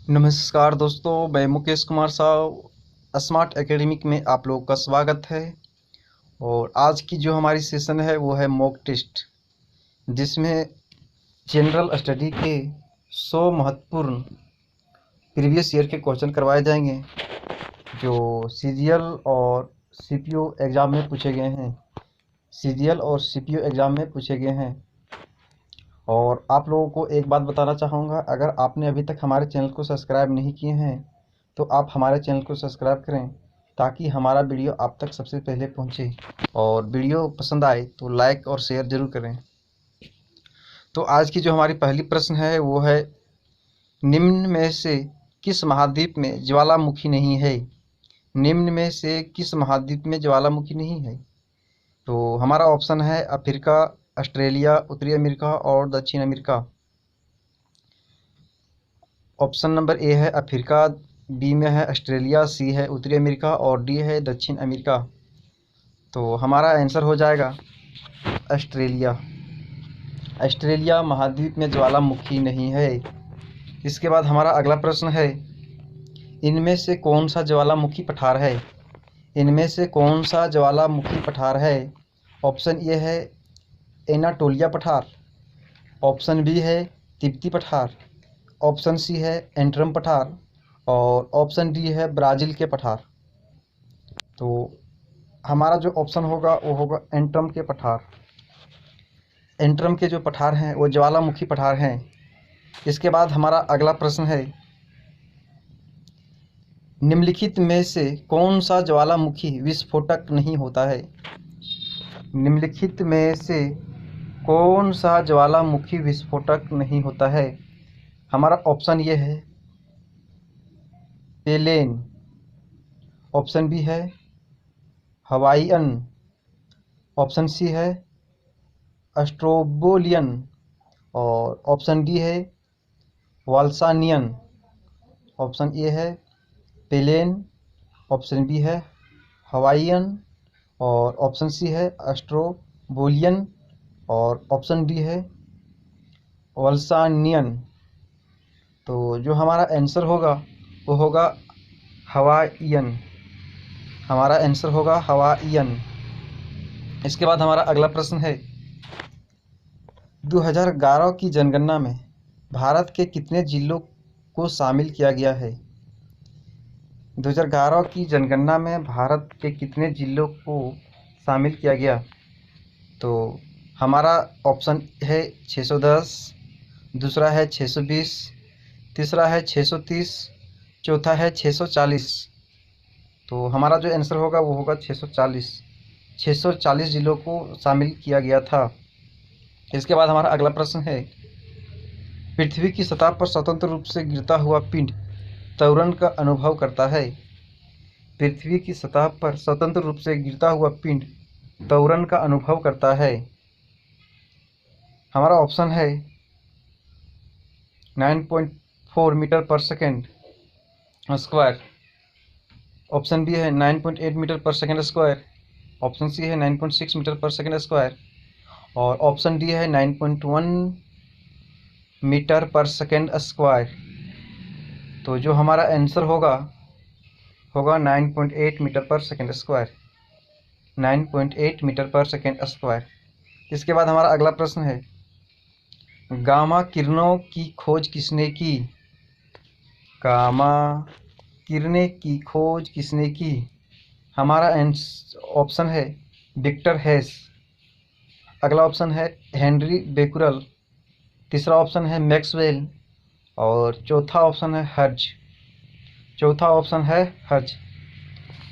नमस्कार दोस्तों, मैं मुकेश कुमार साहब स्मार्ट एकेडमिक में आप लोगों का स्वागत है। और आज की जो हमारी सेशन है वो है मॉक टेस्ट, जिसमें जनरल स्टडी के 100 महत्वपूर्ण प्रीवियस ईयर के क्वेश्चन करवाए जाएंगे जो सीजीएल और सीपीओ एग्ज़ाम में पूछे गए हैं। सीजीएल और सीपीओ एग्ज़ाम में पूछे गए हैं। और आप लोगों को एक बात बताना चाहूँगा, अगर आपने अभी तक हमारे चैनल को सब्सक्राइब नहीं किए हैं तो आप हमारे चैनल को सब्सक्राइब करें ताकि हमारा वीडियो आप तक सबसे पहले पहुंचे। और वीडियो पसंद आए तो लाइक और शेयर ज़रूर करें। तो आज की जो हमारी पहली प्रश्न है वो है, निम्न में से किस महाद्वीप में ज्वालामुखी नहीं है? निम्न में से किस महाद्वीप में ज्वालामुखी नहीं है? तो हमारा ऑप्शन है अफ्रीका, ऑस्ट्रेलिया, उत्तरी अमेरिका और दक्षिण अमेरिका। ऑप्शन नंबर ए है अफ्रीका, बी में है ऑस्ट्रेलिया, सी है उत्तरी अमेरिका और डी है दक्षिण अमेरिका। तो हमारा आंसर हो जाएगा ऑस्ट्रेलिया। ऑस्ट्रेलिया महाद्वीप में ज्वालामुखी नहीं है। इसके बाद हमारा अगला प्रश्न है, इनमें से कौन सा ज्वालामुखी पठार है? इनमें से कौन सा ज्वालामुखी पठार है? ऑप्शन ए है एनाटोलिया पठार, ऑप्शन बी है तिब्बती पठार, ऑप्शन सी है एंट्रम पठार और ऑप्शन डी है ब्राज़ील के पठार। तो हमारा जो ऑप्शन होगा वो होगा एंट्रम के पठार। एंट्रम के जो पठार हैं वो ज्वालामुखी पठार हैं। इसके बाद हमारा अगला प्रश्न है, निम्नलिखित में से कौन सा ज्वालामुखी विस्फोटक नहीं होता है? निम्नलिखित में से कौन सा ज्वालामुखी विस्फोटक नहीं होता है? हमारा ऑप्शन ये है पेलेन, ऑप्शन बी है हवाईयन, ऑप्शन सी है अस्ट्रोबोलियन और ऑप्शन डी है वाल्सानियन। ऑप्शन ए है पेलेन, ऑप्शन बी है हवाईयन और ऑप्शन सी है अस्ट्रोबोलियन और ऑप्शन डी है वाल्सानियन। तो जो हमारा आंसर होगा वो होगा हवाईयन। हमारा आंसर होगा हवाईयन। इसके बाद हमारा अगला प्रश्न है, 2011 की जनगणना में भारत के कितने जिलों को शामिल किया गया है? 2011 की जनगणना में भारत के कितने जिलों को शामिल किया गया? तो हमारा ऑप्शन है 610, दूसरा है 620, तीसरा है 630, चौथा है 640। तो हमारा जो आंसर होगा वो होगा 640। 640 जिलों को शामिल किया गया था। इसके बाद हमारा अगला प्रश्न है, पृथ्वी की सतह पर स्वतंत्र रूप से गिरता हुआ पिंड त्वरण का अनुभव करता है। पृथ्वी की सतह पर स्वतंत्र रूप से गिरता हुआ पिंड त्वरण का अनुभव करता है। हमारा ऑप्शन है 9.4 मीटर पर सेकेंड स्क्वायर, ऑप्शन बी है 9.8 मीटर पर सेकेंड स्क्वायर, ऑप्शन सी है 9.6 मीटर पर सेकेंड स्क्वायर और ऑप्शन डी है 9.1 मीटर पर सेकेंड स्क्वायर। तो जो हमारा आंसर होगा 9.8 मीटर पर सेकेंड स्क्वायर। 9.8 मीटर पर सेकेंड स्क्वायर। इसके बाद हमारा अगला प्रश्न है, गामा किरणों की खोज किसने की? गामा किरणें की खोज किसने की? हमारा ऑप्शन है विक्टर हेस, अगला ऑप्शन है हेनरी बेकुरल, तीसरा ऑप्शन है मैक्सवेल और चौथा ऑप्शन है हर्ज। चौथा ऑप्शन है हर्ज।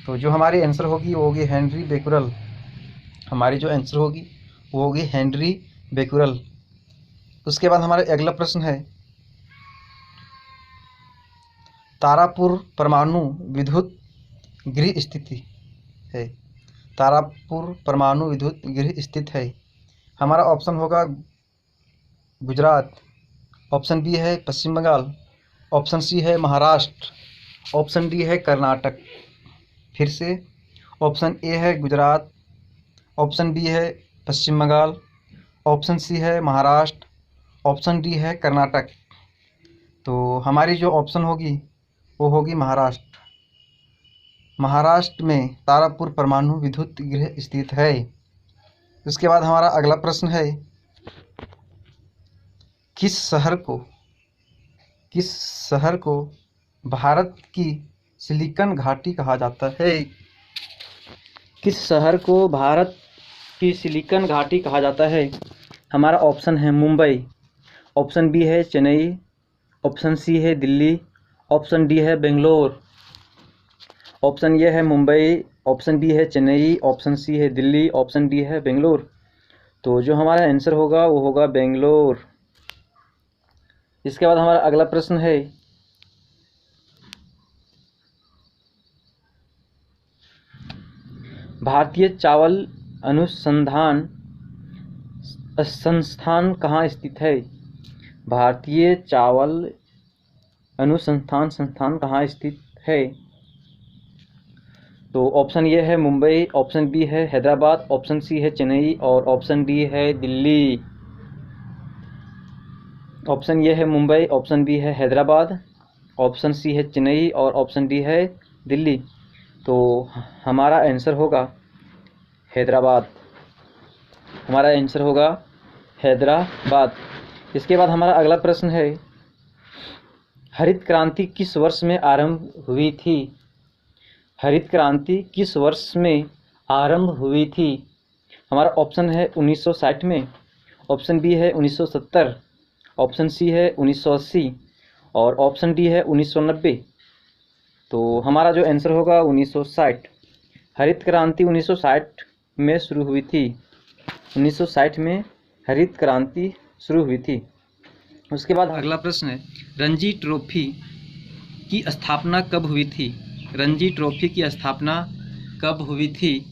तो जो हमारी आंसर होगी वो होगी हेनरी बेकुरल। हमारी जो आंसर होगी वो होगी हेनरी बेकुरल। उसके बाद हमारा अगला प्रश्न है, तारापुर परमाणु विद्युत गृह स्थित है। तारापुर परमाणु विद्युत गृह स्थित है। हमारा ऑप्शन होगा गुजरात, ऑप्शन बी है पश्चिम बंगाल, ऑप्शन सी है महाराष्ट्र, ऑप्शन डी है कर्नाटक। फिर से ऑप्शन ए है गुजरात, ऑप्शन बी है पश्चिम बंगाल, ऑप्शन सी है महाराष्ट्र, ऑप्शन डी है कर्नाटक। तो हमारी जो ऑप्शन होगी वो होगी महाराष्ट्र। महाराष्ट्र में तारापुर परमाणु विद्युत गृह स्थित है। उसके बाद हमारा अगला प्रश्न है, किस शहर को भारत की सिलिकॉन घाटी कहा जाता है? किस शहर को भारत की सिलिकॉन घाटी कहा जाता है? हमारा ऑप्शन है मुंबई, ऑप्शन बी है चेन्नई, ऑप्शन सी है दिल्ली, ऑप्शन डी है बेंगलोर। ऑप्शन ए है मुंबई, ऑप्शन बी है चेन्नई, ऑप्शन सी है दिल्ली, ऑप्शन डी है बेंगलोर। तो जो हमारा आंसर होगा वो होगा बेंगलोर। इसके बाद हमारा अगला प्रश्न है, भारतीय चावल अनुसंधान संस्थान कहाँ स्थित है? भारतीय चावल अनुसंधान संस्थान कहाँ स्थित है? तो ऑप्शन ए है मुंबई, ऑप्शन बी है हैदराबाद, ऑप्शन सी है चेन्नई और ऑप्शन डी है दिल्ली। ऑप्शन ए है मुंबई, ऑप्शन बी है हैदराबाद, ऑप्शन सी है चेन्नई और ऑप्शन डी है दिल्ली। तो हमारा आंसर होगा हैदराबाद। हमारा आंसर होगा हैदराबाद। इसके बाद हमारा अगला प्रश्न है, हरित क्रांति किस वर्ष में आरंभ हुई थी? हरित क्रांति किस वर्ष में आरंभ हुई थी? हमारा ऑप्शन है 1960 में, ऑप्शन बी है 1970, ऑप्शन सी है 1980 और ऑप्शन डी है 1990। तो हमारा जो आंसर होगा 1960। हरित क्रांति 1960 में शुरू हुई थी। 1960 में हरित क्रांति शुरू हुई थी। उसके बाद अगला प्रश्न है, रणजी ट्रॉफी की स्थापना कब हुई थी? रणजी ट्रॉफी की स्थापना कब हुई थी?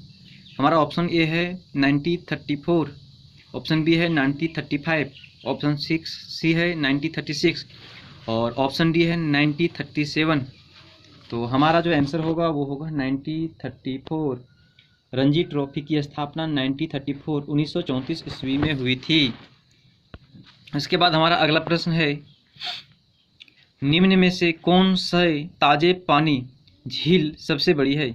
हमारा ऑप्शन ए है 1934, ऑप्शन बी है 1935, ऑप्शन सी है 1936 और ऑप्शन डी है 1937। तो हमारा जो आंसर होगा वो होगा 1934। रणजी ट्रॉफी की स्थापना 1934 ईस्वी में हुई थी। इसके बाद हमारा अगला प्रश्न है, निम्न में से कौन से ताजे पानी झील सबसे बड़ी है?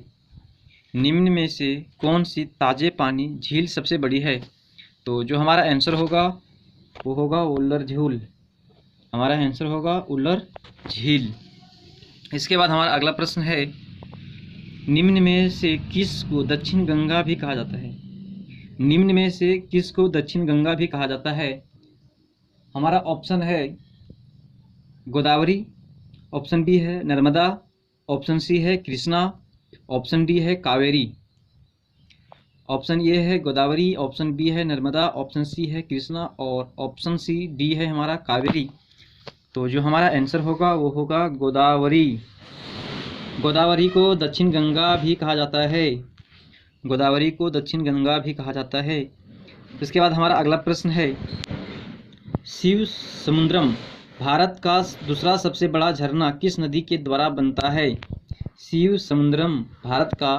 निम्न में से कौन सी ताजे पानी झील सबसे बड़ी है? तो जो हमारा आंसर होगा वो होगा उल्लर झील। हमारा आंसर होगा उल्लर झील। इसके बाद हमारा अगला प्रश्न है, निम्न में से किस को दक्षिण गंगा भी कहा जाता है? निम्न में से किस को दक्षिण गंगा भी कहा जाता है? हमारा ऑप्शन है गोदावरी, ऑप्शन बी है नर्मदा, ऑप्शन सी है कृष्णा, ऑप्शन डी है कावेरी। ऑप्शन ए है गोदावरी, ऑप्शन बी है नर्मदा, ऑप्शन सी है कृष्णा और ऑप्शन सी डी है हमारा कावेरी। तो जो हमारा आंसर होगा वो होगा गोदावरी। गोदावरी को दक्षिण गंगा भी कहा जाता है। गोदावरी को दक्षिण गंगा भी कहा जाता है। इसके बाद हमारा अगला प्रश्न है, शिव समुद्रम भारत का दूसरा सबसे बड़ा झरना किस नदी के द्वारा बनता है? शिव समुद्रम भारत का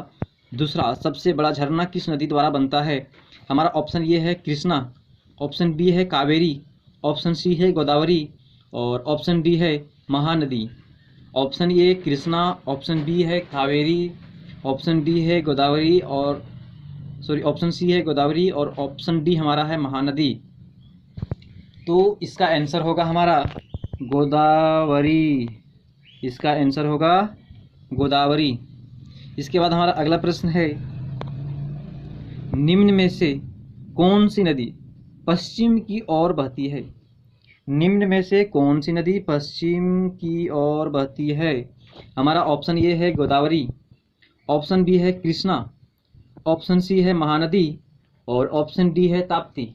दूसरा सबसे बड़ा झरना किस नदी द्वारा बनता है? हमारा ऑप्शन ये है कृष्णा, ऑप्शन बी है कावेरी, ऑप्शन सी है गोदावरी और ऑप्शन डी है Mahanadi. Option A Krishna, option B है कावेरी, ऑप्शन डी है गोदावरी और ऑप्शन सी है गोदावरी और ऑप्शन डी हमारा है महानदी। तो इसका आंसर होगा हमारा गोदावरी। इसका आंसर होगा गोदावरी। इसके बाद हमारा अगला प्रश्न है, निम्न में से कौन सी नदी पश्चिम की ओर बहती है? निम्न में से कौन सी नदी पश्चिम की ओर बहती है? हमारा ऑप्शन ए है गोदावरी, ऑप्शन बी है कृष्णा, ऑप्शन सी है महानदी और ऑप्शन डी है ताप्ती।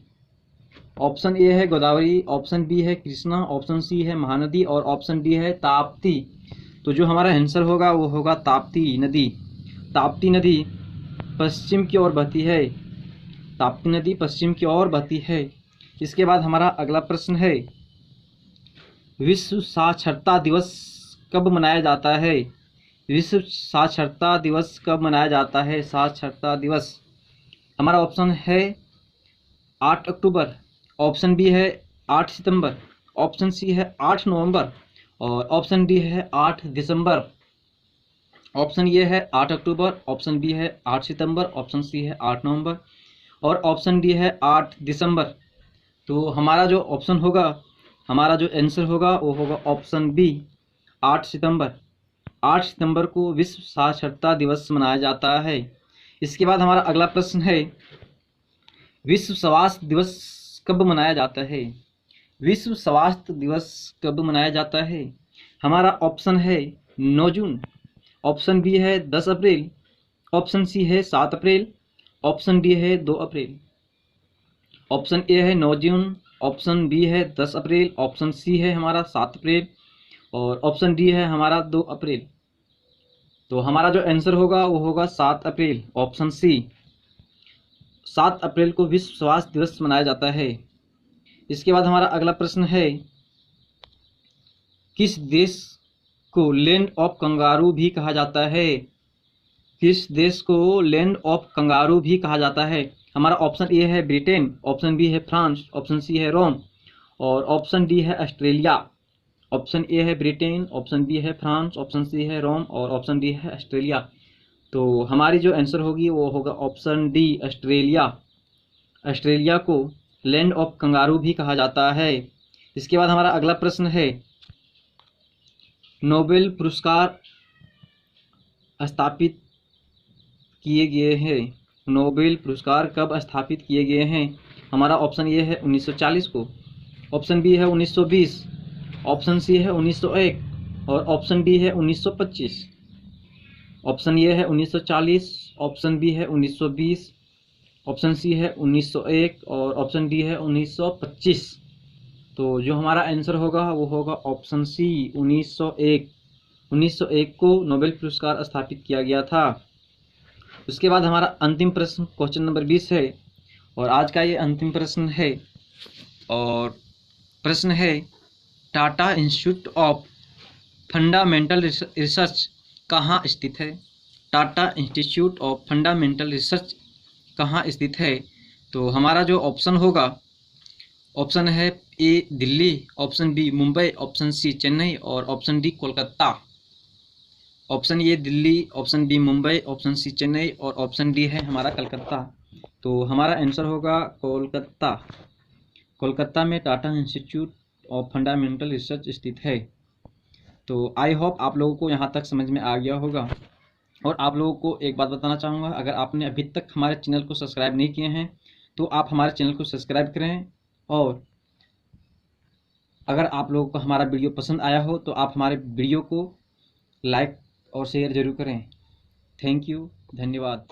ऑप्शन ए है गोदावरी, ऑप्शन बी है कृष्णा, ऑप्शन सी है महानदी और ऑप्शन डी है ताप्ती। तो जो हमारा आंसर होगा वो होगा ताप्ती नदी। ताप्ती नदी पश्चिम की ओर बहती है। ताप्ती नदी पश्चिम की ओर बहती है। इसके बाद हमारा अगला प्रश्न है, विश्व साक्षरता दिवस कब मनाया जाता है? विश्व साक्षरता दिवस कब मनाया जाता है? साक्षरता दिवस हमारा ऑप्शन है 8 अक्टूबर, ऑप्शन बी है 8 सितंबर, ऑप्शन सी है 8 नवंबर और ऑप्शन डी है 8 दिसंबर, ऑप्शन ये है 8 अक्टूबर, ऑप्शन बी है 8 सितंबर, ऑप्शन सी है 8 नवंबर और ऑप्शन डी है 8 दिसंबर। तो हमारा जो ऑप्शन होगा, हमारा जो आंसर होगा वो होगा ऑप्शन बी 8 सितंबर। 8 सितंबर को विश्व साक्षरता दिवस मनाया जाता है। इसके बाद हमारा अगला प्रश्न है, विश्व स्वास्थ्य दिवस कब मनाया जाता है? विश्व स्वास्थ्य दिवस कब मनाया जाता है? हमारा ऑप्शन है 9 जून, ऑप्शन बी है 10 अप्रैल, ऑप्शन सी है 7 अप्रैल, ऑप्शन डी है 2 अप्रैल। ऑप्शन ए है 9 जून, ऑप्शन बी है 10 अप्रैल, ऑप्शन सी है हमारा 7 अप्रैल और ऑप्शन डी है हमारा 2 अप्रैल। तो हमारा जो आंसर होगा वो होगा 7 अप्रैल, ऑप्शन सी। 7 अप्रैल को विश्व स्वास्थ्य दिवस मनाया जाता है। इसके बाद हमारा अगला प्रश्न है, किस देश को लैंड ऑफ कंगारू भी कहा जाता है? किस देश को लैंड ऑफ कंगारू भी कहा जाता है? हमारा ऑप्शन ए है ब्रिटेन, ऑप्शन बी है फ्रांस, ऑप्शन सी है रोम और ऑप्शन डी है ऑस्ट्रेलिया। ऑप्शन ए है ब्रिटेन, ऑप्शन बी है फ्रांस, ऑप्शन सी है रोम और ऑप्शन डी है ऑस्ट्रेलिया। तो हमारी जो आंसर होगी वो होगा ऑप्शन डी ऑस्ट्रेलिया। ऑस्ट्रेलिया को लैंड ऑफ कंगारू भी कहा जाता है। इसके बाद हमारा अगला प्रश्न है, नोबेल पुरस्कार स्थापित किए गए हैं। नोबेल पुरस्कार कब स्थापित किए गए हैं? हमारा ऑप्शन ए है 1940 को, ऑप्शन बी है 1920, ऑप्शन सी है 1901 और ऑप्शन डी है 1925। ऑप्शन ए है 1940, ऑप्शन बी है 1920, ऑप्शन सी है 1901 और ऑप्शन डी है 1925। तो जो हमारा आंसर होगा वो होगा ऑप्शन सी 1901। 1901 को नोबेल पुरस्कार स्थापित किया गया था। उसके बाद हमारा अंतिम प्रश्न क्वेश्चन नंबर 20 है और आज का ये अंतिम प्रश्न है और प्रश्न है, Tata institute of fundamental research कहाँ स्थित है? Tata institute of fundamental research कहाँ स्थित है? तो हमारा जो ऑप्शन होगा, ऑप्शन है A Delhi, option B Mumbai, option C Chennai और option D Kolkata. Option A Delhi, option B Mumbai, option C Chennai और ऑप्शन डी है हमारा कलकत्ता। तो हमारा आंसर होगा कोलकाता। कोलकाता में Tata institute of fundamental research स्थित है। तो आई होप आप लोगों को यहाँ तक समझ में आ गया होगा। और आप लोगों को एक बात बताना चाहूँगा, अगर आपने अभी तक हमारे चैनल को सब्सक्राइब नहीं किए हैं तो आप हमारे चैनल को सब्सक्राइब करें और अगर आप लोगों को हमारा वीडियो पसंद आया हो तो आप हमारे वीडियो को लाइक और शेयर ज़रूर करें। थैंक यू, धन्यवाद।